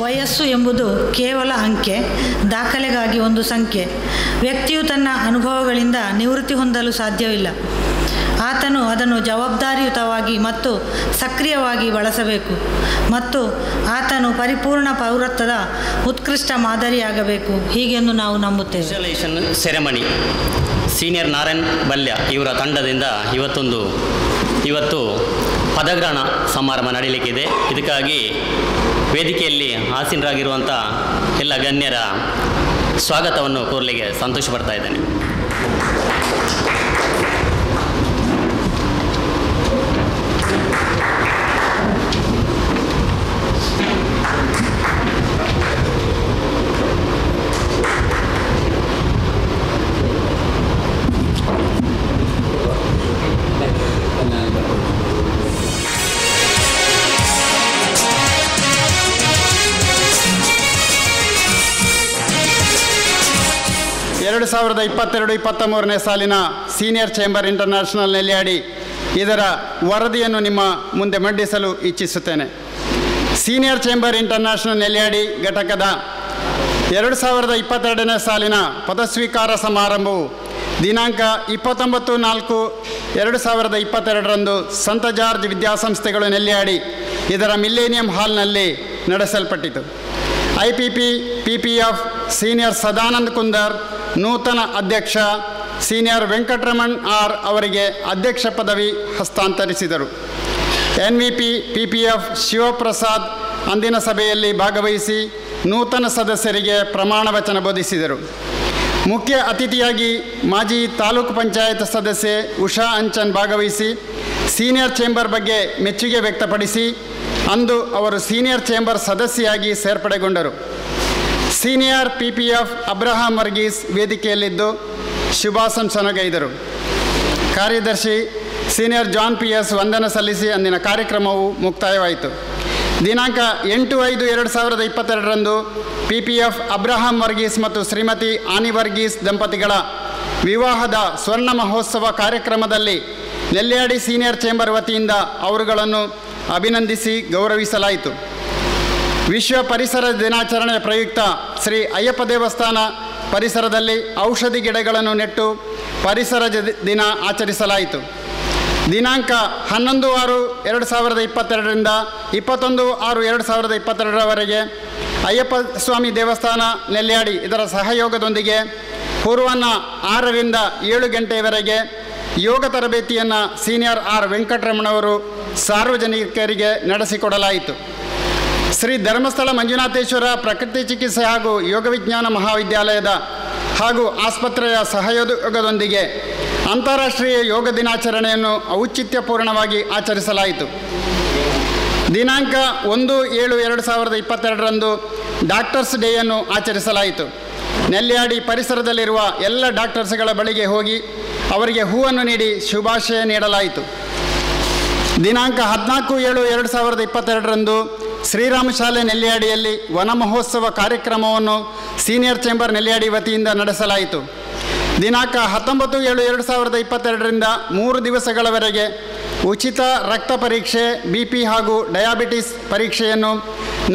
ವಯಸ್ಸು ಎಂಬುದು ಕೇವಲ ಅಂಕೆ, ದಾಖಲೆಗಾಗಿ ಒಂದು ಸಂಖ್ಯೆ. ವ್ಯಕ್ತಿಯು ತನ್ನ ಅನುಭವಗಳಿಂದ ನಿವೃತ್ತಿ ಹೊಂದಲು ಸಾಧ್ಯವಿಲ್ಲ. ಆತನು ಅದನ್ನು ಜವಾಬ್ದಾರಿಯುತವಾಗಿ ಮತ್ತು ಸಕ್ರಿಯವಾಗಿ ಬಳಸಬೇಕು ಮತ್ತು ಆತನು ಪರಿಪೂರ್ಣ ಪೌರತ್ವದ ಉತ್ಕೃಷ್ಟ ಮಾದರಿಯಾಗಬೇಕು, ಹೀಗೆಂದು ನಾವು ನಂಬುತ್ತೇವೆ. ಇನ್ಸ್ಟಾಲೇಷನ್ ಸೆರೆಮನಿ ಸೀನಿಯರ್ ನಾರಾಯಣ್ ಬಲ್ಯ ಇವರ ತಂಡದಿಂದ ಇವತ್ತು ಪದಗ್ರಹಣ ಸಮಾರಂಭ ನಡೆಯಲಿಕ್ಕಿದೆ. ಇದಕ್ಕಾಗಿ ವೇದಿಕೆಯಲ್ಲಿ ಆಸೀನರಾಗಿರುವಂಥ ಎಲ್ಲ ಗಣ್ಯರ ಸ್ವಾಗತವನ್ನು ಕೋರಲಿಕ್ಕೆ ಸಂತೋಷ ಪಡ್ತಾ ಇದ್ದೇನೆ. ಎರಡು 2022-23ನೇ ಸಾಲಿನ ಸೀನಿಯರ್ ಚೇಂಬರ್ ಇಂಟರ್ನ್ಯಾಷನಲ್ ನೆಲ್ಯಾಡಿ ಇದರ ವರದಿಯನ್ನು ನಿಮ್ಮ ಮುಂದೆ ಮಂಡಿಸಲು ಇಚ್ಛಿಸುತ್ತೇನೆ. ಸೀನಿಯರ್ ಚೇಂಬರ್ ಇಂಟರ್ನ್ಯಾಷನಲ್ ನೆಲ್ಯಾಡಿ ಘಟಕದ 2022ನೇ ಸಾಲಿನ ಪದಸ್ವೀಕಾರ ಸಮಾರಂಭವು ದಿನಾಂಕ 29/4/2022ರಂದು ಸಂತ ಜಾರ್ಜ್ ವಿದ್ಯಾಸಂಸ್ಥೆಗಳು ನೆಲ್ಯಾಡಿ ಇದರ ಮಿಲ್ಲೇನಿಯಂ ಹಾಲ್ನಲ್ಲಿ ನಡೆಸಲ್ಪಟ್ಟಿತು. IPP-PPF ಸೀನಿಯರ್ ಸದಾನಂದ್ ಕುಂದರ್ ನೂತನ ಅಧ್ಯಕ್ಷ ಸೀನಿಯರ್ ವೆಂಕಟರಮಣ್ ಆರ್ ಅವರಿಗೆ ಅಧ್ಯಕ್ಷ ಪದವಿ ಹಸ್ತಾಂತರಿಸಿದರು. NVP-PPF ಶಿವಪ್ರಸಾದ್ ಅಂದಿನ ಸಭೆಯಲ್ಲಿ ಭಾಗವಹಿಸಿ ನೂತನ ಸದಸ್ಯರಿಗೆ ಪ್ರಮಾಣ ವಚನ ಬೋಧಿಸಿದರು. ಮುಖ್ಯ ಅತಿಥಿಯಾಗಿ ಮಾಜಿ ತಾಲೂಕು ಪಂಚಾಯತ್ ಸದಸ್ಯೆ ಉಷಾ ಅಂಚನ್ ಭಾಗವಹಿಸಿ ಸೀನಿಯರ್ ಚೇಂಬರ್ ಬಗ್ಗೆ ಮೆಚ್ಚುಗೆ ವ್ಯಕ್ತಪಡಿಸಿ ಅಂದು ಅವರು ಸೀನಿಯರ್ ಚೇಂಬರ್ ಸದಸ್ಯೆಯಾಗಿ ಸೇರ್ಪಡೆಗೊಂಡರು. ಸೀನಿಯರ್ PPF ಅಬ್ರಹಾಂ ವರ್ಗೀಸ್ ವೇದಿಕೆಯಲ್ಲಿದ್ದು ಶುಭಾಶಂಸನೆಗೈದರು. ಕಾರ್ಯದರ್ಶಿ ಸೀನಿಯರ್ ಜಾನ್ PS ವಂದನೆ ಸಲ್ಲಿಸಿ ಅಂದಿನ ಕಾರ್ಯಕ್ರಮವು ಮುಕ್ತಾಯವಾಯಿತು. ದಿನಾಂಕ 8/5/2022ರಂದು PPF ಅಬ್ರಹಾಂ ವರ್ಗೀಸ್ ಮತ್ತು ಶ್ರೀಮತಿ ಆನಿ ವರ್ಗೀಸ್ ದಂಪತಿಗಳ ವಿವಾಹದ ಸ್ವರ್ಣ ಮಹೋತ್ಸವ ಕಾರ್ಯಕ್ರಮದಲ್ಲಿ ನೆಲ್ಯಾಡಿ ಸೀನಿಯರ್ ಚೇಂಬರ್ ವತಿಯಿಂದ ಅವರುಗಳನ್ನು ಅಭಿನಂದಿಸಿ ಗೌರವಿಸಲಾಯಿತು. ವಿಶ್ವ ಪರಿಸರ ದಿನಾಚರಣೆಯ ಪ್ರಯುಕ್ತ ಶ್ರೀ ಅಯ್ಯಪ್ಪ ದೇವಸ್ಥಾನ ಪರಿಸರದಲ್ಲಿ ಔಷಧಿ ಗಿಡಗಳನ್ನು ನೆಟ್ಟು ಪರಿಸರ ದಿನ ಆಚರಿಸಲಾಯಿತು. ದಿನಾಂಕ 11/6/2022ರಿಂದ 21/6/2022ರವರೆಗೆ ಅಯ್ಯಪ್ಪ ಸ್ವಾಮಿ ದೇವಸ್ಥಾನ ನೆಲ್ಯಾಡಿ ಇದರ ಸಹಯೋಗದೊಂದಿಗೆ ಪೂರ್ವಾಹ್ನ 6ರಿಂದ 7 ಗಂಟೆಯವರೆಗೆ ಯೋಗ ತರಬೇತಿಯನ್ನು ಸೀನಿಯರ್ ವೆಂಕಟರಮಣವರು ಸಾರ್ವಜನಿಕರಿಗೆ ನಡೆಸಿಕೊಡಲಾಯಿತು. ಶ್ರೀ ಧರ್ಮಸ್ಥಳ ಮಂಜುನಾಥೇಶ್ವರ ಪ್ರಕೃತಿ ಚಿಕಿತ್ಸೆ ಹಾಗೂ ಯೋಗ ವಿಜ್ಞಾನ ಮಹಾವಿದ್ಯಾಲಯದ ಹಾಗೂ ಆಸ್ಪತ್ರೆಯ ಸಹಯೋಗದೊಂದಿಗೆ ಅಂತಾರಾಷ್ಟ್ರೀಯ ಯೋಗ ದಿನಾಚರಣೆಯನ್ನು ಔಚಿತ್ಯಪೂರ್ಣವಾಗಿ ಆಚರಿಸಲಾಯಿತು. ದಿನಾಂಕ 1/7/2022ರಂದು ಡಾಕ್ಟರ್ಸ್ ಡೇಯನ್ನು ಆಚರಿಸಲಾಯಿತು. ನೆಲ್ಯಾಡಿ ಪರಿಸರದಲ್ಲಿರುವ ಎಲ್ಲ ಡಾಕ್ಟರ್ಸ್ಗಳ ಬಳಿಗೆ ಹೋಗಿ ಅವರಿಗೆ ಹೂವನ್ನು ನೀಡಿ ಶುಭಾಶಯ ನೀಡಲಾಯಿತು. ದಿನಾಂಕ 14/7/2022ರಂದು ಶ್ರೀರಾಮ ಶಾಲೆ ನೆಲ್ಯಾಡಿಯಲ್ಲಿ ವನ ಮಹೋತ್ಸವ ಕಾರ್ಯಕ್ರಮವನ್ನು ಸೀನಿಯರ್ ಚೇಂಬರ್ ನೆಲ್ಯಾಡಿ ವತಿಯಿಂದ ನಡೆಸಲಾಯಿತು. ದಿನಾಂಕ 19/7/2022ರಿಂದ 3 ದಿವಸಗಳವರೆಗೆ ಉಚಿತ ರಕ್ತ ಪರೀಕ್ಷೆ, BP ಹಾಗೂ ಡಯಾಬಿಟಿಸ್ ಪರೀಕ್ಷೆಯನ್ನು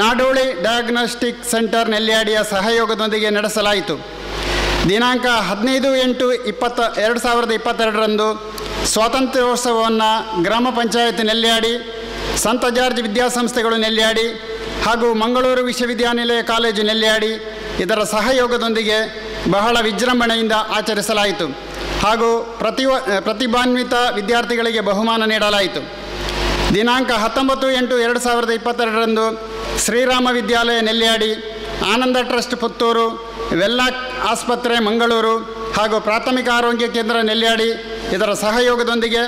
ನಾಡೋಳಿ ಡಯಾಗ್ನೋಸ್ಟಿಕ್ ಸೆಂಟರ್ ನೆಲ್ಯಾಡಿಯ ಸಹಯೋಗದೊಂದಿಗೆ ನಡೆಸಲಾಯಿತು. ದಿನಾಂಕ 15/8/2022ರಂದು ಸ್ವಾತಂತ್ರ್ಯೋತ್ಸವವನ್ನು ಗ್ರಾಮ ಪಂಚಾಯತ್ ನೆಲ್ಯಾಡಿ, ಸಂತ ಜಾರ್ಜ್ ವಿದ್ಯಾಸಂಸ್ಥೆಗಳು ನೆಲ್ಯಾಡಿ ಹಾಗೂ ಮಂಗಳೂರು ವಿಶ್ವವಿದ್ಯಾನಿಲಯ ಕಾಲೇಜು ನೆಲ್ಯಾಡಿ ಇದರ ಸಹಯೋಗದೊಂದಿಗೆ ಬಹಳ ವಿಜೃಂಭಣೆಯಿಂದ ಆಚರಿಸಲಾಯಿತು ಹಾಗೂ ಪ್ರತಿಭಾನ್ವಿತ ವಿದ್ಯಾರ್ಥಿಗಳಿಗೆ ಬಹುಮಾನ ನೀಡಲಾಯಿತು. ದಿನಾಂಕ 19/8/2022ರಂದು ಶ್ರೀರಾಮ ವಿದ್ಯಾಲಯ ನೆಲ್ಯಾಡಿ, ಆನಂದ ಟ್ರಸ್ಟ್ ಪುತ್ತೂರು, ವೆಲ್ಲಾಕ್ ಆಸ್ಪತ್ರೆ ಮಂಗಳೂರು ಹಾಗೂ ಪ್ರಾಥಮಿಕ ಆರೋಗ್ಯ ಕೇಂದ್ರ ನೆಲ್ಯಾಡಿ ಇದರ ಸಹಯೋಗದೊಂದಿಗೆ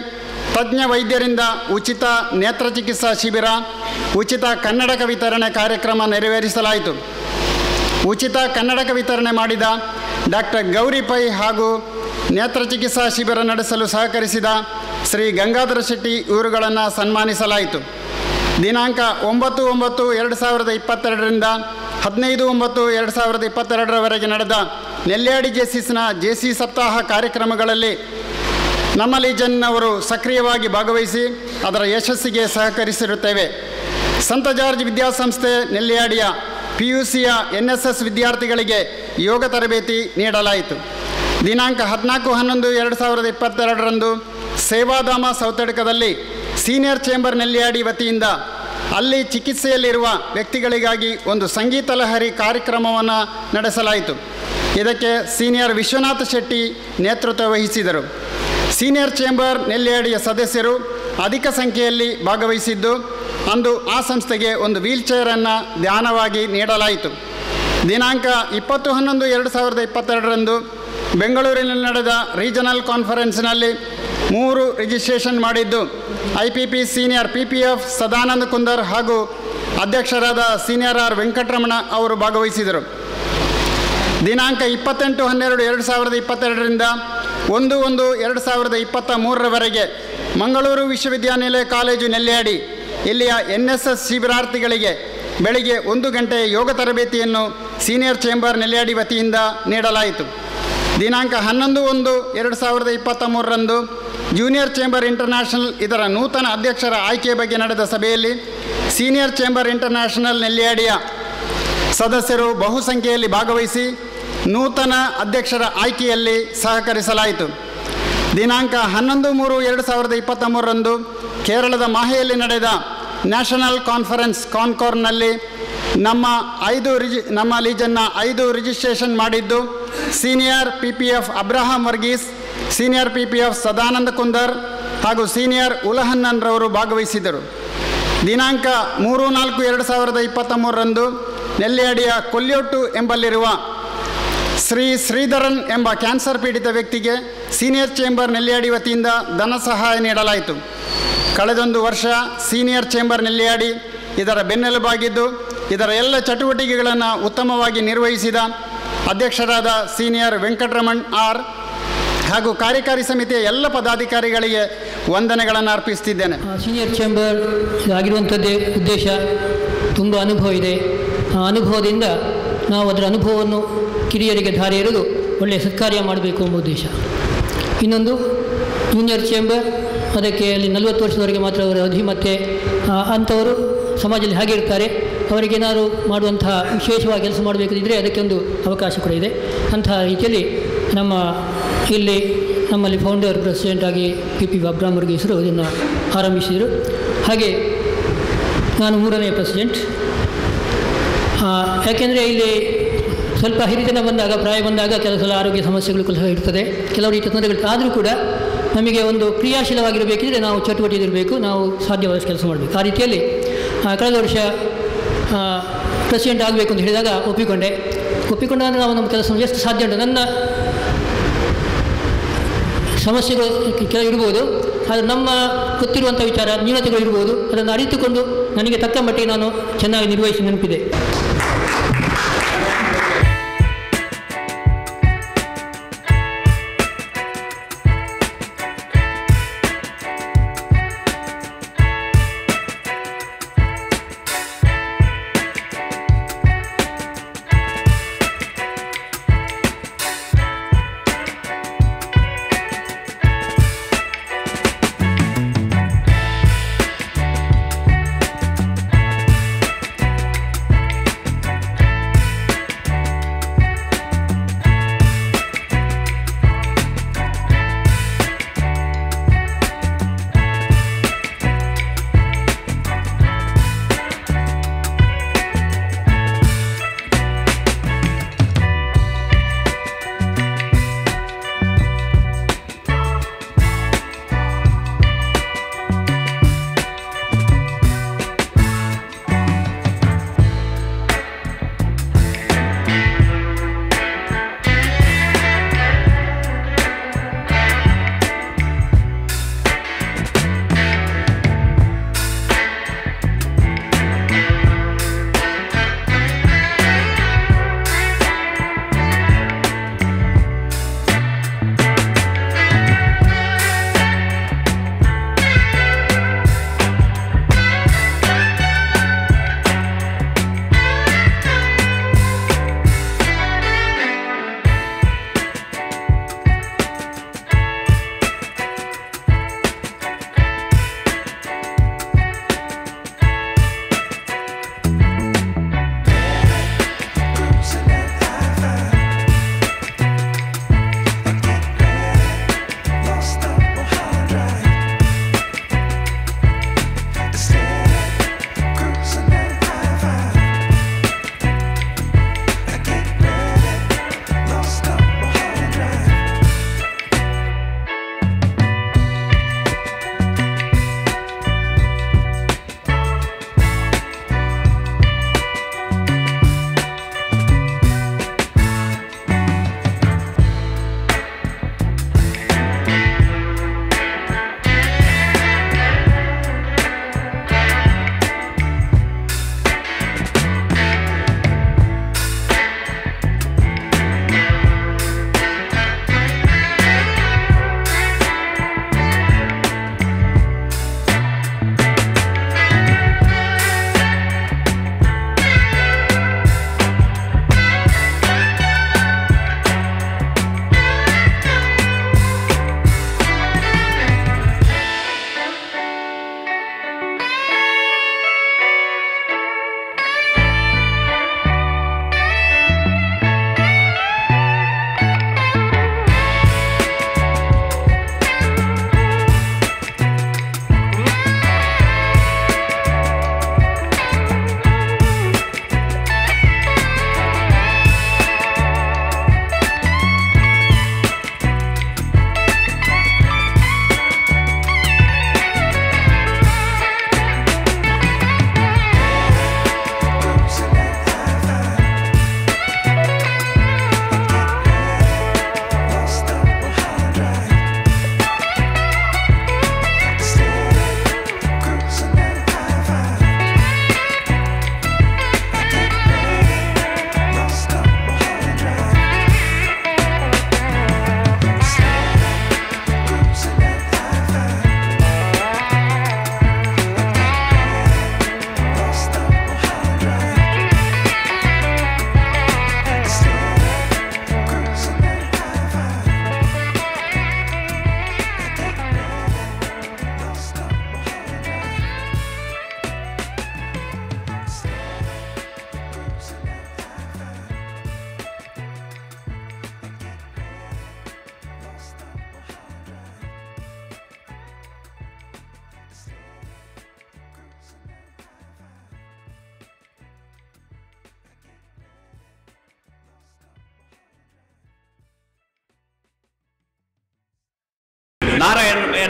ತಜ್ಞ ವೈದ್ಯರಿಂದ ಉಚಿತ ನೇತ್ರ ಚಿಕಿತ್ಸಾ ಶಿಬಿರ, ಉಚಿತ ಕನ್ನಡಕ ವಿತರಣೆ ಕಾರ್ಯಕ್ರಮ ನೆರವೇರಿಸಲಾಯಿತು. ಉಚಿತ ಕನ್ನಡಕ ವಿತರಣೆ ಮಾಡಿದ ಡಾಕ್ಟರ್ ಗೌರಿ ಪೈ ಹಾಗೂ ನೇತ್ರ ಚಿಕಿತ್ಸಾ ಶಿಬಿರ ನಡೆಸಲು ಸಹಕರಿಸಿದ ಶ್ರೀ ಗಂಗಾಧರ ಶೆಟ್ಟಿ ಇವರುಗಳನ್ನು ಸನ್ಮಾನಿಸಲಾಯಿತು. ದಿನಾಂಕ 9/9/2022ರಿಂದ 15/9/2022ರವರೆಗೆ ನಡೆದ ನೆಲ್ಯಾಡಿ ಜೆಸಿಸ್ನ JC ಸಪ್ತಾಹ ಕಾರ್ಯಕ್ರಮಗಳಲ್ಲಿ ನಮ್ಮ ಲೀಜನ್ನವರು ಸಕ್ರಿಯವಾಗಿ ಭಾಗವಹಿಸಿ ಅದರ ಯಶಸ್ಸಿಗೆ ಸಹಕರಿಸಿರುತ್ತೇವೆ. ಸಂತ ಜಾರ್ಜ್ ವಿದ್ಯಾಸಂಸ್ಥೆ ನೆಲ್ಯಾಡಿಯ PUCಯ NSS ವಿದ್ಯಾರ್ಥಿಗಳಿಗೆ ಯೋಗ ತರಬೇತಿ ನೀಡಲಾಯಿತು. ದಿನಾಂಕ 14/11/2022ರಂದು ಸೇವಾಧಾಮ ಸೌತಡ್ಕದಲ್ಲಿ ಸೀನಿಯರ್ ಚೇಂಬರ್ ನೆಲ್ಯಾಡಿ ವತಿಯಿಂದ ಅಲ್ಲಿ ಚಿಕಿತ್ಸೆಯಲ್ಲಿರುವ ವ್ಯಕ್ತಿಗಳಿಗಾಗಿ ಒಂದು ಸಂಗೀತ ಲಹರಿ ಕಾರ್ಯಕ್ರಮವನ್ನು ನಡೆಸಲಾಯಿತು. ಇದಕ್ಕೆ ಸೀನಿಯರ್ ವಿಶ್ವನಾಥ ಶೆಟ್ಟಿ ನೇತೃತ್ವ ವಹಿಸಿದರು. ಸೀನಿಯರ್ ಚೇಂಬರ್ ನೆಲ್ಯಾಡಿಯ ಸದಸ್ಯರು ಅಧಿಕ ಸಂಖ್ಯೆಯಲ್ಲಿ ಭಾಗವಹಿಸಿದ್ದು, ಅಂದು ಆ ಸಂಸ್ಥೆಗೆ ಒಂದು ವೀಲ್ಚೇರನ್ನು ದಾನವಾಗಿ ನೀಡಲಾಯಿತು. ದಿನಾಂಕ 20/11/2022ರಂದು ಬೆಂಗಳೂರಿನಲ್ಲಿ ನಡೆದ ರೀಜನಲ್ ಕಾನ್ಫರೆನ್ಸ್ನಲ್ಲಿ 3 ರಿಜಿಸ್ಟ್ರೇಷನ್ ಮಾಡಿದ್ದು IPP senior PPF Sadananda Kundar ಹಾಗೂ ಅಧ್ಯಕ್ಷರಾದ ಸೀನಿಯರ್ R ವೆಂಕಟರಮಣ ಅವರು ಭಾಗವಹಿಸಿದರು. ದಿನಾಂಕ 28/12/2022ರಿಂದ 1/1/2023ರವರೆಗೆ ಮಂಗಳೂರು ವಿಶ್ವವಿದ್ಯಾನಿಲಯ ಕಾಲೇಜು ನೆಲ್ಯಾಡಿ ಇಲ್ಲಿಯ NSS ಶಿಬಿರಾರ್ಥಿಗಳಿಗೆ ಬೆಳಿಗ್ಗೆ 1 ಗಂಟೆ ಯೋಗ ತರಬೇತಿಯನ್ನು ಸೀನಿಯರ್ ಚೇಂಬರ್ ನೆಲ್ಯಾಡಿ ವತಿಯಿಂದ ನೀಡಲಾಯಿತು. ದಿನಾಂಕ 11/1/2023ರಂದು ಜೂನಿಯರ್ ಚೇಂಬರ್ ಇಂಟರ್ನ್ಯಾಷನಲ್ ಇದರ ನೂತನ ಅಧ್ಯಕ್ಷರ ಆಯ್ಕೆಯ ಬಗ್ಗೆ ನಡೆದ ಸಭೆಯಲ್ಲಿ ಸೀನಿಯರ್ ಚೇಂಬರ್ ಇಂಟರ್ನ್ಯಾಷನಲ್ ನೆಲ್ಯಾಡಿಯ ಸದಸ್ಯರು ಬಹುಸಂಖ್ಯೆಯಲ್ಲಿ ಭಾಗವಹಿಸಿ ನೂತನ ಅಧ್ಯಕ್ಷರ ಆಯ್ಕೆಯಲ್ಲಿ ಸಹಕರಿಸಲಾಯಿತು. ದಿನಾಂಕ 11/3/2023ರಂದು ಕೇರಳದ ಮಾಹೆಯಲ್ಲಿ ನಡೆದ ನ್ಯಾಷನಲ್ ಕಾನ್ಫರೆನ್ಸ್ ಕಾನ್ಕೋರ್ನಲ್ಲಿ ನಮ್ಮ ಲೀಜನ್ನ 5 ರಿಜಿಸ್ಟ್ರೇಷನ್ ಮಾಡಿದ್ದು senior PPF Abraham Varghese, senior PPF Sadananda Kundar ಹಾಗೂ ಸೀನಿಯರ್ ಉಲಹನ್ನನ್ರವರು ಭಾಗವಹಿಸಿದರು. ದಿನಾಂಕ 3/4/2023ರಂದು ನೆಲ್ಯಾಡಿಯ ಕೊಲ್ಯೋಟ್ಟು ಎಂಬಲ್ಲಿರುವ ಶ್ರೀಧರನ್ ಎಂಬ ಕ್ಯಾನ್ಸರ್ ಪೀಡಿತ ವ್ಯಕ್ತಿಗೆ ಸೀನಿಯರ್ ಚೇಂಬರ್ ನೆಲ್ಯಾಡಿ ವತಿಯಿಂದ ಧನ ಸಹಾಯ ನೀಡಲಾಯಿತು. ಕಳೆದೊಂದು ವರ್ಷ ಸೀನಿಯರ್ ಚೇಂಬರ್ ನೆಲ್ಯಾಡಿ ಇದರ ಬೆನ್ನೆಲುಬಾಗಿದ್ದು ಇದರ ಎಲ್ಲ ಚಟುವಟಿಕೆಗಳನ್ನು ಉತ್ತಮವಾಗಿ ನಿರ್ವಹಿಸಿದ ಅಧ್ಯಕ್ಷರಾದ ಸೀನಿಯರ್ ವೆಂಕಟರಮಣ್ R ಹಾಗೂ ಕಾರ್ಯಕಾರಿ ಸಮಿತಿಯ ಎಲ್ಲ ಪದಾಧಿಕಾರಿಗಳಿಗೆ ವಂದನೆಗಳನ್ನು ಅರ್ಪಿಸುತ್ತಿದ್ದೇನೆ. ಸೀನಿಯರ್ ಚೇಂಬರ್ ಆಗಿರುವಂಥದ್ದೇ ಉದ್ದೇಶ ತುಂಬ ಅನುಭವ ಇದೆ. ಆ ಅನುಭವದಿಂದ ನಾವು ಅದರ ಅನುಭವವನ್ನು ಕಿರಿಯರಿಗೆ ಧಾರೆ ಎರೆದು ಒಳ್ಳೆಯ ಸತ್ಕಾರ್ಯ ಮಾಡಬೇಕು ಎಂಬ ಉದ್ದೇಶ. ಇನ್ನೊಂದು ಜೂನಿಯರ್ ಚೇಂಬರ್, ಅದಕ್ಕೆ ಅಲ್ಲಿ 40 ವರ್ಷದವರೆಗೆ ಮಾತ್ರ ಅವರ ಅವಧಿ, ಮತ್ತು ಅಂಥವರು ಸಮಾಜದಲ್ಲಿ ಹಾಗೆ ಇರ್ತಾರೆ. ಅವರಿಗೇನಾದ್ರು ಮಾಡುವಂತಹ ವಿಶೇಷವಾಗಿ ಕೆಲಸ ಮಾಡಬೇಕಿದ್ರೆ ಅದಕ್ಕೆ ಒಂದು ಅವಕಾಶ ಕೂಡ ಇದೆ. ಅಂತಹ ರೀತಿಯಲ್ಲಿ ನಮ್ಮಲ್ಲಿ ಫೌಂಡರ್ ಪ್ರೆಸಿಡೆಂಟ್ ಆಗಿ PP ಅಬ್ರಾಮ್ ವರ್ಗೀಸರು ಇದನ್ನು ಆರಂಭಿಸಿದರು. ಹಾಗೆ ನಾನು 3ನೇ ಪ್ರೆಸಿಡೆಂಟ್. ಯಾಕೆಂದರೆ ಇಲ್ಲಿ ಸ್ವಲ್ಪ ಹಿರಿತನ ಬಂದಾಗ, ಪ್ರಾಯ ಬಂದಾಗ ಕೆಲವು ಸಲ ಆರೋಗ್ಯ ಸಮಸ್ಯೆಗಳು ಸಹ ಇರ್ತದೆ, ಕೆಲವು ರೀತಿಯ ತೊಂದರೆಗಳು. ಆದರೂ ಕೂಡ ನಮಗೆ ಒಂದು ಕ್ರಿಯಾಶೀಲವಾಗಿರಬೇಕಿದ್ರೆ ನಾವು ಚಟುವಟಿಕೆ, ನಾವು ಸಾಧ್ಯವಾದಷ್ಟು ಕೆಲಸ ಮಾಡಬೇಕು. ಆ ರೀತಿಯಲ್ಲಿ ಕಳೆದ ವರ್ಷ ಪ್ರೆಸಿಡೆಂಟ್ ಆಗಬೇಕು ಅಂತ ಹೇಳಿದಾಗ ಒಪ್ಪಿಕೊಂಡಾಗ ನಾವು ನಮ್ಮ ಕೆಲಸವನ್ನು ಎಷ್ಟು ಸಾಧ್ಯ ಉಂಟು, ನನ್ನ ಸಮಸ್ಯೆಗಳು ಕೆಲವು ಇರ್ಬೋದು, ಆದರೆ ನಮ್ಮ ಗೊತ್ತಿರುವಂಥ ವಿಚಾರ ನ್ಯೂನತೆಗಳು ಇರ್ಬೋದು, ಅದನ್ನು ಅರಿತುಕೊಂಡು ನನಗೆ ತಕ್ಕ ಮಟ್ಟಿಗೆ ನಾನು ಚೆನ್ನಾಗಿ ನಿರ್ವಹಿಸಿ ನೆನಪಿದೆ.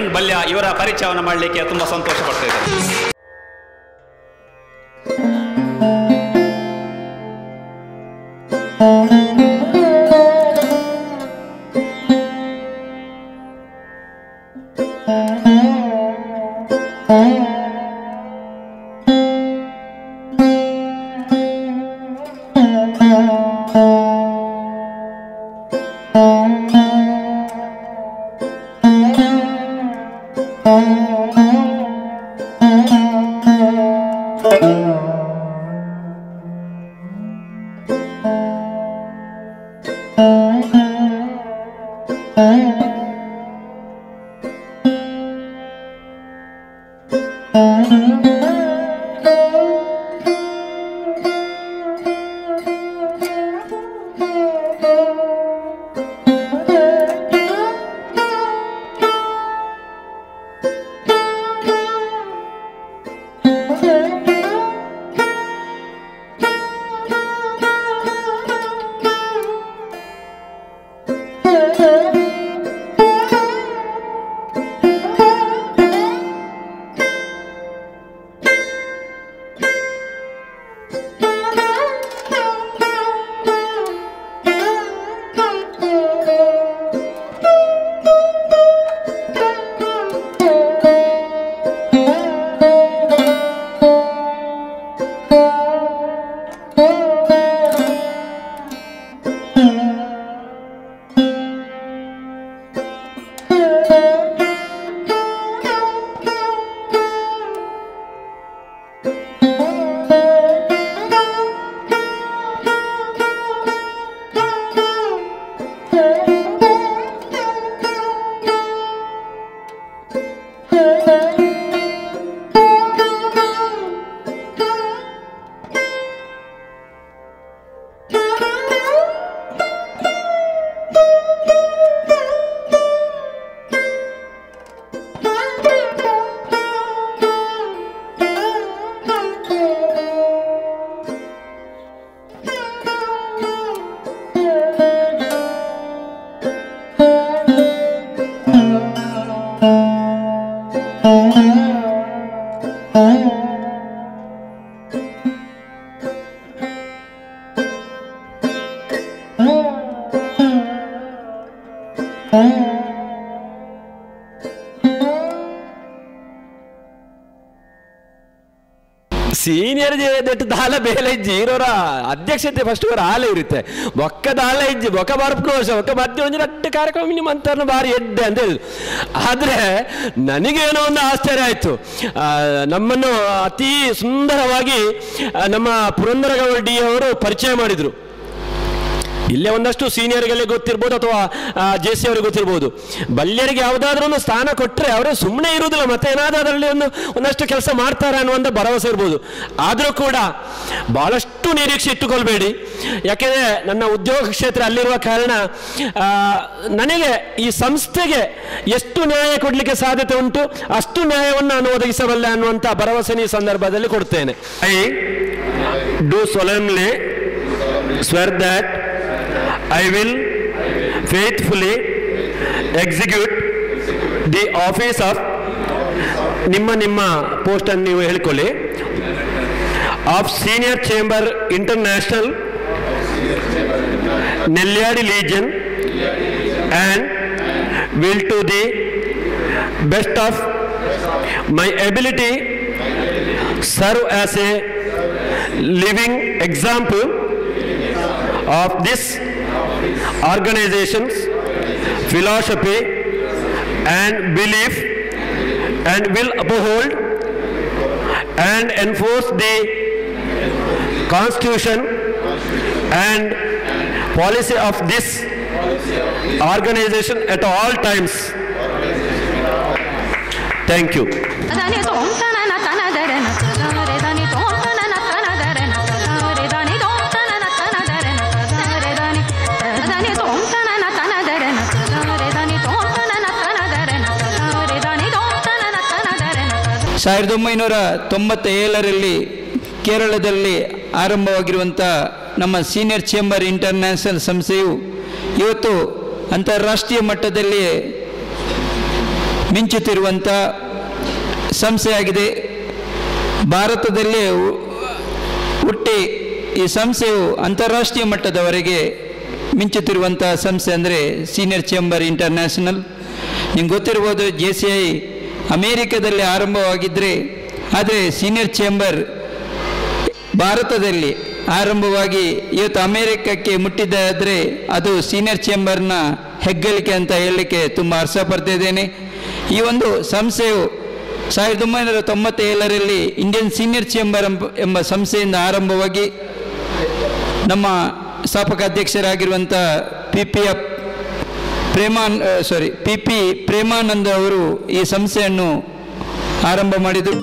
ನಾರಾಯಣ್ ಬಲ್ಯ ಇವರ ಪರಿಚಯವನ್ನು ಮಾಡಲಿಕ್ಕೆ ತುಂಬ ಸಂತೋಷ ಪಡ್ತಾ ಇದ್ದಾರೆ. ಸೀನಿಯರ್ ದಟ್ಟು ದಾಲ ಬೇಲೆ ಇಜ್ಜಿ ಇರೋರ ಅಧ್ಯಕ್ಷತೆ ಫಸ್ಟ್ ಅವರ ಆಲೆ ಇರುತ್ತೆ ಒಕ್ಕ ದಾಲ ಇಜ್ಜಿ ಒಕ್ಕ ಬರ್ಪು ವರ್ಷ ಒಕ್ಕ ಮಧ್ಯ ಒಂದು ಅಡ್ಡ ಕಾರ್ಯಕ್ರಮ ನಿಮ್ಮ ಅಂತಾರನು ಭಾರಿ ಎಡ್ಡೆ ಅಂತ ಹೇಳಿದ್ರು. ಆದರೆ ನನಗೇನೋ ಒಂದು ಆಶ್ಚರ್ಯ ಆಯಿತು. ನಮ್ಮನ್ನು ಅತಿ ಸುಂದರವಾಗಿ ನಮ್ಮ ಪುರಂದರಗೌಡ ಡಿ ಅವರು ಪರಿಚಯ ಮಾಡಿದರು. ಇಲ್ಲೇ ಒಂದಷ್ಟು ಸೀನಿಯರ್ಗಳಿಗೆ ಗೊತ್ತಿರ್ಬೋದು ಅಥವಾ ಜೆ ಸಿ ಅವರಿಗೆ ಗೊತ್ತಿರ್ಬೋದು. ಬಲ್ಯರಿಗೆ ಯಾವುದಾದ್ರೂ ಒಂದು ಸ್ಥಾನ ಕೊಟ್ಟರೆ ಅವರೇ ಸುಮ್ಮನೆ ಇರುವುದಿಲ್ಲ, ಮತ್ತೆ ಏನಾದರೂ ಅದರಲ್ಲಿ ಒಂದಷ್ಟು ಕೆಲಸ ಮಾಡ್ತಾರೆ ಅನ್ನುವಂಥ ಭರವಸೆ ಇರ್ಬೋದು. ಆದರೂ ಕೂಡ ಭಾಳಷ್ಟು ನಿರೀಕ್ಷೆ ಇಟ್ಟುಕೊಳ್ಬೇಡಿ. ಯಾಕೆಂದರೆ ನನ್ನ ಉದ್ಯೋಗ ಕ್ಷೇತ್ರ ಅಲ್ಲಿರುವ ಕಾರಣ ನನಗೆ ಈ ಸಂಸ್ಥೆಗೆ ಎಷ್ಟು ನ್ಯಾಯ ಕೊಡಲಿಕ್ಕೆ ಸಾಧ್ಯತೆ ಉಂಟು ಅಷ್ಟು ನ್ಯಾಯವನ್ನು ನಾನು ಒದಗಿಸಬಲ್ಲೆ ಅನ್ನುವಂಥ ಭರವಸೆ ಈ ಸಂದರ್ಭದಲ್ಲಿ ಕೊಡ್ತೇನೆ. I do solemnly swear that I will faithfully execute the office of ನಿಮ್ಮ ಪೋಸ್ಟನ್ನು ನೀವು ಹೇಳಿಕೊಳ್ಳಿ of senior chamber international Nelyadi legion and will to the best of my ability serve as a living example of this organization's philosophy and belief, and will uphold and enforce the constitution and policy of this organization at all times. Thank you. ಸಾವಿರದ 1997ರಲ್ಲಿ ಕೇರಳದಲ್ಲಿ ಆರಂಭವಾಗಿರುವಂಥ ನಮ್ಮ senior chamber international ಸಂಸ್ಥೆಯು ಇವತ್ತು ಅಂತಾರಾಷ್ಟ್ರೀಯ ಮಟ್ಟದಲ್ಲಿ ಮಿಂಚುತ್ತಿರುವಂಥ ಸಂಸ್ಥೆಯಾಗಿದೆ. ಭಾರತದಲ್ಲೇ ಹುಟ್ಟಿ ಈ ಸಂಸ್ಥೆಯು ಅಂತಾರಾಷ್ಟ್ರೀಯ ಮಟ್ಟದವರೆಗೆ ಮಿಂಚುತ್ತಿರುವಂಥ ಸಂಸ್ಥೆ ಅಂದರೆ ಸೀನಿಯರ್ ಚೇಂಬರ್ ಇಂಟರ್ನ್ಯಾಷನಲ್. ನಿಮ್ಗೆ ಗೊತ್ತಿರ್ಬೋದು, JCI ಅಮೇರಿಕಾದಲ್ಲಿ ಆರಂಭವಾಗಿದ್ದರೆ, ಆದರೆ ಸೀನಿಯರ್ ಚೇಂಬರ್ ಭಾರತದಲ್ಲಿ ಆರಂಭವಾಗಿ ಇವತ್ತು ಅಮೇರಿಕಕ್ಕೆ ಮುಟ್ಟಿದ್ದಾದರೆ ಅದು ಸೀನಿಯರ್ ಚೇಂಬರ್ನ ಹೆಗ್ಗಳಿಕೆ ಅಂತ ಹೇಳಲಿಕ್ಕೆ ತುಂಬ ಹರ್ಷ ಪಡ್ತಿದ್ದೇನೆ. ಈ ಒಂದು ಸಂಸ್ಥೆಯು 1997ರಲ್ಲಿ ಇಂಡಿಯನ್ ಸೀನಿಯರ್ ಚೇಂಬರ್ ಎಂಬ ಸಂಸ್ಥೆಯಿಂದ ಆರಂಭವಾಗಿ ನಮ್ಮ ಸ್ಥಾಪಕ ಅಧ್ಯಕ್ಷರಾಗಿರುವಂಥ PP ಪ್ರೇಮಾನಂದ ಅವರು ಈ ಸಂಸ್ಥೆಯನ್ನು ಆರಂಭ ಮಾಡಿದರು.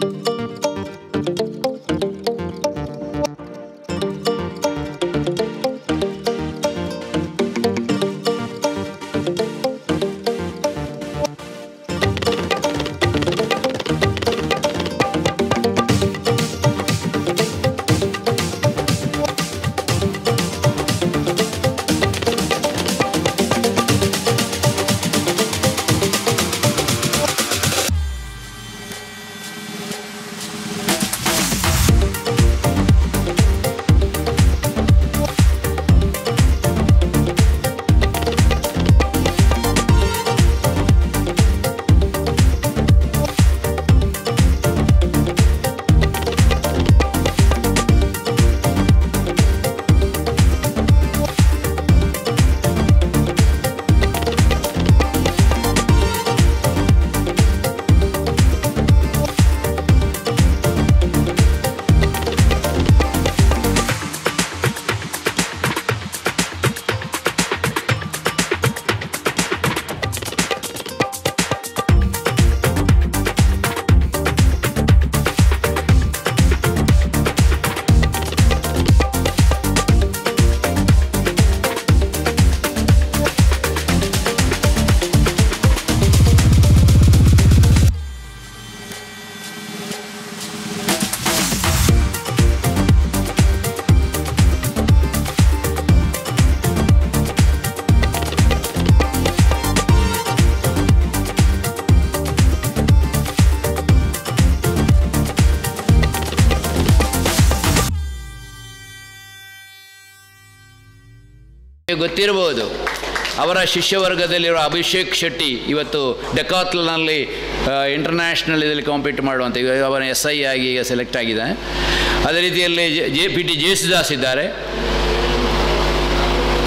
ಗೊತ್ತಿರಬಹುದು, ಅವರ ಶಿಷ್ಯವರ್ಗದಲ್ಲಿರುವ ಅಭಿಷೇಕ್ ಶೆಟ್ಟಿ ಇವತ್ತು ಡೆಕಾಥ್ಲನ್ನಲ್ಲಿ ಇಂಟರ್ನ್ಯಾಷನಲ್ ಇದರಲ್ಲಿ ಕಾಂಪೀಟ್ ಮಾಡುವಂಥ, ಅವನ SI ಆಗಿ ಈಗ ಸೆಲೆಕ್ಟ್ ಆಗಿದ್ದಾನೆ. ಅದೇ ರೀತಿಯಲ್ಲಿ PT ಜೇಸುದಾಸ್ ಇದ್ದಾರೆ,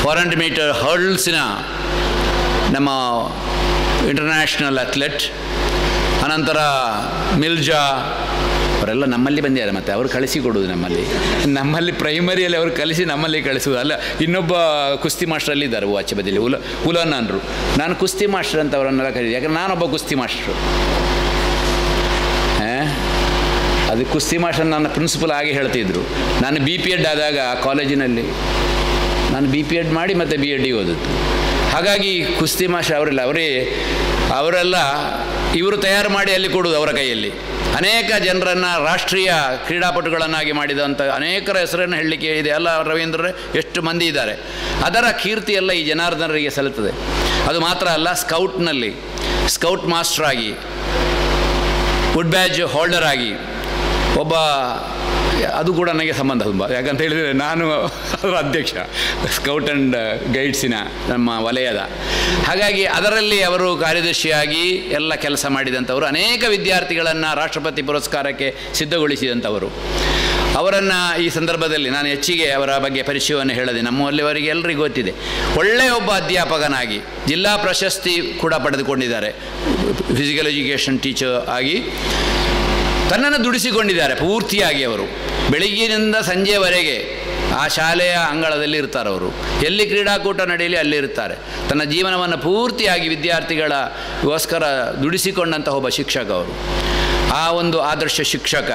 400 ಮೀಟರ್ ಹರ್ಲ್ಸ್ನ ನಮ್ಮ ಇಂಟರ್ನ್ಯಾಷನಲ್ ಅಥ್ಲೆಟ್. ಅನಂತರ ಮಿಲ್ಜಾ ಅವರೆಲ್ಲ ನಮ್ಮಲ್ಲಿ ಬಂದಿದ್ದಾರೆ. ಮತ್ತು ಅವರು ಕಳಿಸಿಕೊಡೋದು ನಮ್ಮಲ್ಲಿ ಪ್ರೈಮರಿಯಲ್ಲಿ ಅವರು ಕಲಿಸಿ ನಮ್ಮಲ್ಲಿ ಕಳಿಸೋದು ಅಲ್ಲ. ಇನ್ನೊಬ್ಬ ಕುಸ್ತಿ ಮಾಸ್ಟ್ರಲ್ಲಿದ್ದಾರೆ ಆಚೆ ಬದಿಯಲ್ಲಿ, ಉಲನ್ ಅಂದರು. ನಾನು ಕುಸ್ತಿ ಮಾಸ್ಟರ್ ಅಂತ ಅವರನ್ನೆಲ್ಲ ಕರೀದು, ಯಾಕಂದ್ರೆ ನಾನೊಬ್ಬ ಕುಸ್ತಿ ಮಾಸ್ಟ್ರು. ಅದು ಕುಸ್ತಿ ಮಾಸ್ಟರ್ ನನ್ನ ಪ್ರಿನ್ಸಿಪಲ್ ಆಗಿ ಹೇಳ್ತಿದ್ರು. ನಾನು BPEd ಆದಾಗ ಕಾಲೇಜಿನಲ್ಲಿ ನಾನು BPEd ಮಾಡಿ ಮತ್ತು B.Ed ಓದಿದ್ದು. ಹಾಗಾಗಿ ಕುಸ್ತಿ ಮಾಸ್ಟರ್ ಅವರೆಲ್ಲ ಇವರು ತಯಾರು ಮಾಡಿ ಅಲ್ಲಿ ಕೊಡೋದು ಅವರ ಕೈಯಲ್ಲಿ. ಅನೇಕ ಜನರನ್ನು ರಾಷ್ಟ್ರೀಯ ಕ್ರೀಡಾಪಟುಗಳನ್ನಾಗಿ ಮಾಡಿದಂಥ ಅನೇಕರ ಹೆಸರನ್ನು ಹೇಳಲಿಕ್ಕೆ ಇದೆ. ಎಲ್ಲ ರವೀಂದ್ರರೇ ಎಷ್ಟು ಮಂದಿ ಇದ್ದಾರೆ. ಅದರ ಕೀರ್ತಿ ಎಲ್ಲ ಈ ಜನಾರ್ದನರಿಗೆ ಸಲ್ಲುತ್ತದೆ. ಅದು ಮಾತ್ರ ಅಲ್ಲ, ಸ್ಕೌಟ್ನಲ್ಲಿ ಸ್ಕೌಟ್ ಮಾಸ್ಟರ್ ಆಗಿ, ವುಡ್ ಬ್ಯಾಜ್ ಹೋಲ್ಡರ್ ಆಗಿ ಒಬ್ಬ, ಅದು ಕೂಡ ನನಗೆ ಸಂಬಂಧ ತುಂಬ. ಯಾಕಂತ ಹೇಳಿದರೆ ನಾನು ಅದರ ಅಧ್ಯಕ್ಷ ಸ್ಕೌಟ್ ಆ್ಯಂಡ್ ಗೈಡ್ಸಿನ ನಮ್ಮ ವಲಯದ. ಹಾಗಾಗಿ ಅದರಲ್ಲಿ ಅವರು ಕಾರ್ಯದರ್ಶಿಯಾಗಿ ಎಲ್ಲ ಕೆಲಸ ಮಾಡಿದಂಥವರು, ಅನೇಕ ವಿದ್ಯಾರ್ಥಿಗಳನ್ನು ರಾಷ್ಟ್ರಪತಿ ಪುರಸ್ಕಾರಕ್ಕೆ ಸಿದ್ಧಗೊಳಿಸಿದಂಥವರು. ಅವರನ್ನು ಈ ಸಂದರ್ಭದಲ್ಲಿ ನಾನು ಹೆಚ್ಚಿಗೆ ಅವರ ಬಗ್ಗೆ ಪರಿಚಯವನ್ನು ಹೇಳದೆ, ನಮ್ಮಲ್ಲಿವರಿಗೆ ಎಲ್ಲರಿಗೂ ಗೊತ್ತಿದೆ. ಒಳ್ಳೆಯ ಒಬ್ಬ ಅಧ್ಯಾಪಕನಾಗಿ ಜಿಲ್ಲಾ ಪ್ರಶಸ್ತಿ ಕೂಡ ಪಡೆದುಕೊಂಡಿದ್ದಾರೆ. ಫಿಸಿಕಲ್ ಎಜುಕೇಷನ್ ಟೀಚರ್ ಆಗಿ ತನ್ನನ್ನು ದುಡಿಸಿಕೊಂಡಿದ್ದಾರೆ ಪೂರ್ತಿಯಾಗಿ. ಅವರು ಬೆಳಗ್ಗಿನಿಂದ ಸಂಜೆವರೆಗೆ ಆ ಶಾಲೆಯ ಅಂಗಳದಲ್ಲಿ ಇರ್ತಾರೆ. ಅವರು ಎಲ್ಲಿ ಕ್ರೀಡಾಕೂಟ ನಡೆಯಲಿ ಅಲ್ಲಿರ್ತಾರೆ. ತನ್ನ ಜೀವನವನ್ನು ಪೂರ್ತಿಯಾಗಿ ವಿದ್ಯಾರ್ಥಿಗಳಿಗೋಸ್ಕರ ದುಡಿಸಿಕೊಂಡಂಥ ಒಬ್ಬ ಶಿಕ್ಷಕ ಅವರು. ಆ ಒಂದು ಆದರ್ಶ ಶಿಕ್ಷಕ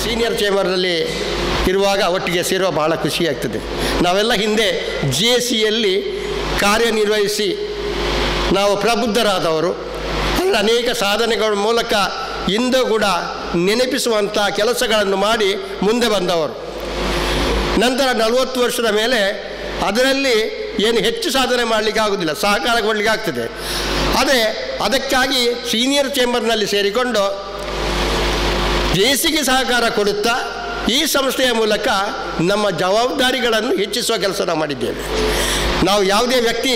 ಸೀನಿಯರ್ ಚೇಂಬರ್ನಲ್ಲಿ ಇರುವಾಗ ಒಟ್ಟಿಗೆ ಸೇರುವ ಬಹಳ ಖುಷಿಯಾಗ್ತದೆ. ನಾವೆಲ್ಲ ಹಿಂದೆ GSCಯಲ್ಲಿ ಕಾರ್ಯನಿರ್ವಹಿಸಿ ನಾವು ಪ್ರಬುದ್ಧರಾದವರು, ಅಂದರೆ ಅನೇಕ ಸಾಧನೆಗಳ ಮೂಲಕ ಇಂದು ಕೂಡ ನೆನಪಿಸುವಂಥ ಕೆಲಸಗಳನ್ನು ಮಾಡಿ ಮುಂದೆ ಬಂದವರು. ನಂತರ 40 ವರ್ಷದ ಮೇಲೆ ಅದರಲ್ಲಿ ಏನು ಹೆಚ್ಚು ಸಾಧನೆ ಮಾಡಲಿಕ್ಕೆ ಆಗೋದಿಲ್ಲ, ಸಹಕಾರ ಕೊಡಲಿಕ್ಕೆ ಆಗ್ತದೆ. ಅದಕ್ಕಾಗಿ ಸೀನಿಯರ್ ಚೇಂಬರ್ನಲ್ಲಿ ಸೇರಿಕೊಂಡು ಜೇಸಿಗೆ ಸಹಕಾರ ಕೊಡುತ್ತಾ ಈ ಸಂಸ್ಥೆಯ ಮೂಲಕ ನಮ್ಮ ಜವಾಬ್ದಾರಿಗಳನ್ನು ಹೆಚ್ಚಿಸುವ ಕೆಲಸ ನಾವು ಮಾಡಿದ್ದೇವೆ. ನಾವು ಯಾವುದೇ ವ್ಯಕ್ತಿ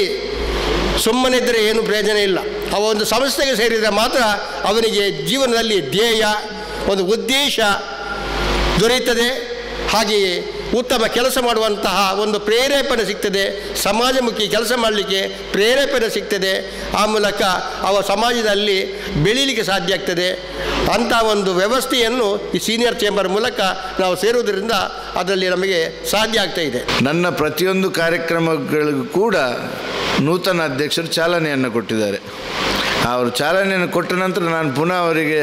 ಸುಮ್ಮನಿದ್ದರೆ ಏನು ಪ್ರಯೋಜನ ಇಲ್ಲ. ಅವ ಒಂದು ಸಂಸ್ಥೆಗೆ ಸೇರಿದರೆ ಮಾತ್ರ ಅವನಿಗೆ ಜೀವನದಲ್ಲಿ ಧ್ಯೇಯ, ಒಂದು ಉದ್ದೇಶ ದೊರೆಯುತ್ತದೆ. ಹಾಗೆಯೇ ಉತ್ತಮ ಕೆಲಸ ಮಾಡುವಂತಹ ಒಂದು ಪ್ರೇರೇಪಣೆ ಸಿಗ್ತದೆ, ಸಮಾಜಮುಖಿ ಕೆಲಸ ಮಾಡಲಿಕ್ಕೆ ಪ್ರೇರೇಪಣೆ ಸಿಗ್ತದೆ. ಆ ಮೂಲಕ ಅವ ಸಮಾಜದಲ್ಲಿ ಬೆಳೀಲಿಕ್ಕೆ ಸಾಧ್ಯ ಆಗ್ತದೆ. ಅಂಥ ಒಂದು ವ್ಯವಸ್ಥೆಯನ್ನು ಈ ಸೀನಿಯರ್ ಚೇಂಬರ್ ಮೂಲಕ ನಾವು ಸೇರುವುದರಿಂದ ಅದರಲ್ಲಿ ನಮಗೆ ಸಾಧ್ಯ ಆಗ್ತಾ ಇದೆ. ನನ್ನ ಪ್ರತಿಯೊಂದು ಕಾರ್ಯಕ್ರಮಗಳಿಗೂ ಕೂಡ ನೂತನ ಅಧ್ಯಕ್ಷರು ಚಾಲನೆಯನ್ನು ಕೊಟ್ಟಿದ್ದಾರೆ. ಅವರು ಚಾಲನೆಯನ್ನು ಕೊಟ್ಟ ನಂತರ ನಾನು ಪುನಃ ಅವರಿಗೆ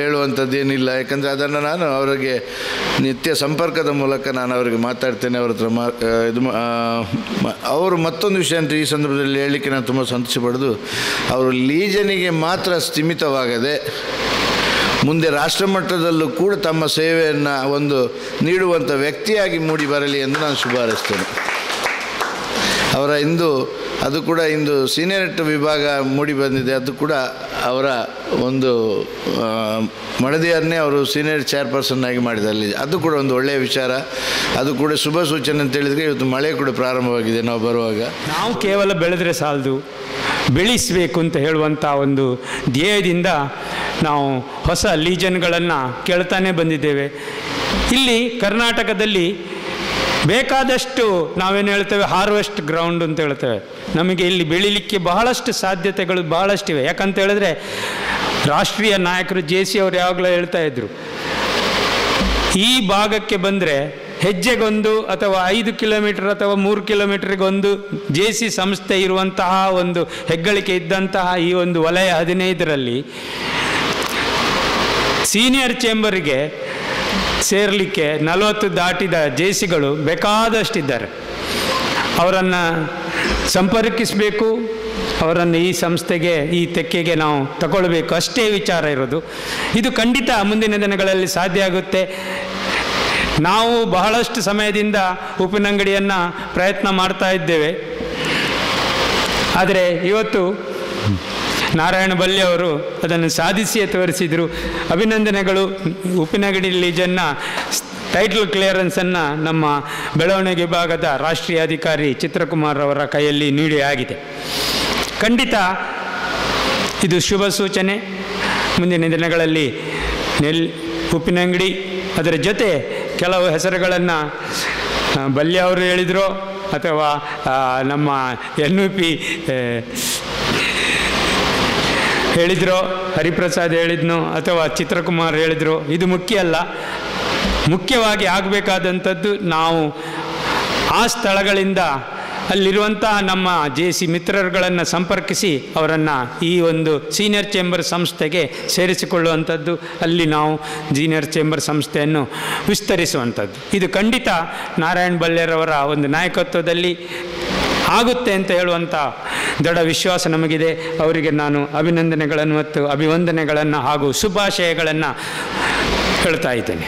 ಹೇಳುವಂಥದ್ದೇನಿಲ್ಲ, ಯಾಕಂದರೆ ಅದನ್ನು ನಾನು ಅವರಿಗೆ ನಿತ್ಯ ಸಂಪರ್ಕದ ಮೂಲಕ ನಾನು ಅವರಿಗೆ ಮಾತಾಡ್ತೇನೆ. ಅವ್ರ ಹತ್ರ ಅವರು ಮತ್ತೊಂದು ವಿಷಯ ಅಂತ ಈ ಸಂದರ್ಭದಲ್ಲಿ ಹೇಳಲಿಕ್ಕೆ ನಾನು ತುಂಬ ಸಂತೋಷ ಪಡೋದು, ಅವರು ಲೀಜನಿಗೆ ಮಾತ್ರ ಸ್ಥಿಮಿತವಾಗದೆ ಮುಂದೆ ರಾಷ್ಟ್ರಮಟ್ಟದಲ್ಲೂ ಕೂಡ ತಮ್ಮ ಸೇವೆಯನ್ನು ಒಂದು ನೀಡುವಂಥ ವ್ಯಕ್ತಿಯಾಗಿ ಮೂಡಿ ಬರಲಿ ಎಂದು ನಾನು ಶುಭ ಹಾರೈಸ್ತೇನೆ. ಅವರ ಅದು ಕೂಡ ಇಂದು ಸೀನಿಯರ್ ವಿಭಾಗ ಮೂಡಿ ಬಂದಿದೆ. ಅದು ಕೂಡ ಅವರ ಒಂದು ಮಡದಿಯನ್ನೇ ಅವರು ಸೀನಿಯರ್ ಚೇರ್ಪರ್ಸನ್ ಆಗಿ ಮಾಡಿದಲ್ಲಿ ಅದು ಕೂಡ ಒಂದು ಒಳ್ಳೆಯ ವಿಚಾರ. ಅದು ಕೂಡ ಶುಭ ಸೂಚನೆ ಅಂತ ಹೇಳಿದರೆ ಇವತ್ತು ಮಳೆ ಕೂಡ ಪ್ರಾರಂಭವಾಗಿದೆ. ನಾವು ಬರುವಾಗ ನಾವು ಕೇವಲ ಬೆಳೆದರೆ ಸಾಲದು, ಬೆಳೆಸಬೇಕು ಅಂತ ಹೇಳುವಂಥ ಒಂದು ಧ್ಯೇಯದಿಂದ ನಾವು ಹೊಸ ಲೀಜನ್ಗಳನ್ನು ಕೇಳ್ತಾನೆ ಬಂದಿದ್ದೇವೆ. ಇಲ್ಲಿ ಕರ್ನಾಟಕದಲ್ಲಿ ಬೇಕಾದಷ್ಟು ನಾವೇನು ಹೇಳ್ತೇವೆ ಹಾರ್ವೆಸ್ಟ್ ಗ್ರೌಂಡ್ ಅಂತ ಹೇಳ್ತೇವೆ. ನಮಗೆ ಇಲ್ಲಿ ಬೆಳೀಲಿಕ್ಕೆ ಬಹಳಷ್ಟು ಸಾಧ್ಯತೆಗಳು ಬಹಳಷ್ಟಿವೆ. ಯಾಕಂತ ಹೇಳಿದ್ರೆ ರಾಷ್ಟ್ರೀಯ ನಾಯಕರು JC ಅವರು ಯಾವಾಗಲೂ ಹೇಳ್ತಾ ಇದ್ರು, ಈ ಭಾಗಕ್ಕೆ ಬಂದರೆ ಹೆಜ್ಜೆಗೊಂದು ಅಥವಾ 5 ಕಿಲೋಮೀಟರ್ ಅಥವಾ 3 ಕಿಲೋಮೀಟರ್ಗೊಂದು JC ಸಂಸ್ಥೆ ಇರುವಂತಹ ಒಂದು ಹೆಗ್ಗಳಿಕೆ ಇದ್ದಂತಹ ಈ ಒಂದು ವಲಯ 15ರಲ್ಲಿ ಸೀನಿಯರ್ ಚೇಂಬರಿಗೆ ಸೇರಲಿಕ್ಕೆ 40 ದಾಟಿದ JCಗಳು ಬೇಕಾದಷ್ಟಿದ್ದಾರೆ. ಅವರನ್ನು ಸಂಪರ್ಕಿಸಬೇಕು, ಅವರನ್ನು ಈ ಸಂಸ್ಥೆಗೆ ಈ ತೆಕ್ಕೆಗೆ ನಾವು ತಗೊಳ್ಬೇಕು, ಅಷ್ಟೇ ವಿಚಾರ ಇರೋದು. ಇದು ಖಂಡಿತ ಮುಂದಿನ ದಿನಗಳಲ್ಲಿ ಸಾಧ್ಯ ಆಗುತ್ತೆ. ನಾವು ಬಹಳಷ್ಟು ಸಮಯದಿಂದ ಉಪ್ಪಿನಂಗಡಿಯನ್ನು ಪ್ರಯತ್ನ ಮಾಡ್ತಾ ಇದ್ದೇವೆ. ಆದರೆ ಇವತ್ತು ನಾರಾಯಣ ಬಲ್ಲೆ ಅವರು ಅದನ್ನು ಸಾಧಿಸಿಯೇ ತೋರಿಸಿದರು. ಅಭಿನಂದನೆಗಳು. ಉಪ್ಪಿನಂಗಡಿ ಲೀಜನ್ನ ಟೈಟಲ್ ಕ್ಲಿಯರೆನ್ಸನ್ನು ನಮ್ಮ ಬೆಳವಣಿಗೆ ವಿಭಾಗದ ರಾಷ್ಟ್ರೀಯ ಅಧಿಕಾರಿ ಚಿತ್ರಕುಮಾರ್ ಅವರ ಕೈಯಲ್ಲಿ ನೀಡಿ ಆಗಿದೆ. ಖಂಡಿತ ಇದು ಶುಭ ಸೂಚನೆ. ಮುಂದಿನ ದಿನಗಳಲ್ಲಿ ಉಪ್ಪಿನಂಗಡಿ ಅದರ ಜೊತೆ ಕೆಲವು ಹೆಸರುಗಳನ್ನು ಬಲ್ಲೆ ಅವರು ಹೇಳಿದರು ಅಥವಾ ನಮ್ಮ NUP ಹೇಳಿದ್ರು, ಹರಿಪ್ರಸಾದ್ ಹೇಳಿದ್ನು ಅಥವಾ ಚಿತ್ರಕುಮಾರ್ ಹೇಳಿದರು, ಇದು ಮುಖ್ಯ ಅಲ್ಲ. ಮುಖ್ಯವಾಗಿ ಆಗಬೇಕಾದಂಥದ್ದು ನಾವು ಆ ಸ್ಥಳಗಳಿಂದ ಅಲ್ಲಿರುವಂತಹ ನಮ್ಮ JC ಮಿತ್ರರುಗಳನ್ನು ಸಂಪರ್ಕಿಸಿ ಅವರನ್ನು ಈ ಒಂದು ಸೀನಿಯರ್ ಚೇಂಬರ್ ಸಂಸ್ಥೆಗೆ ಸೇರಿಸಿಕೊಳ್ಳುವಂಥದ್ದು, ಅಲ್ಲಿ ನಾವು ಸೀನಿಯರ್ ಚೇಂಬರ್ ಸಂಸ್ಥೆಯನ್ನು ವಿಸ್ತರಿಸುವಂಥದ್ದು. ಇದು ಖಂಡಿತ ನಾರಾಯಣ ಬಲ್ಲೆರವರ ಒಂದು ನಾಯಕತ್ವದಲ್ಲಿ ಆಗುತ್ತೆ ಅಂತ ಹೇಳುವಂಥ ದೃಢ ವಿಶ್ವಾಸ ನಮಗಿದೆ. ಅವರಿಗೆ ನಾನು ಅಭಿನಂದನೆಗಳನ್ನು ಮತ್ತು ಅಭಿವಂದನೆಗಳನ್ನು ಹಾಗೂ ಶುಭಾಶಯಗಳನ್ನು ಹೇಳ್ತಾ ಇದ್ದೇನೆ.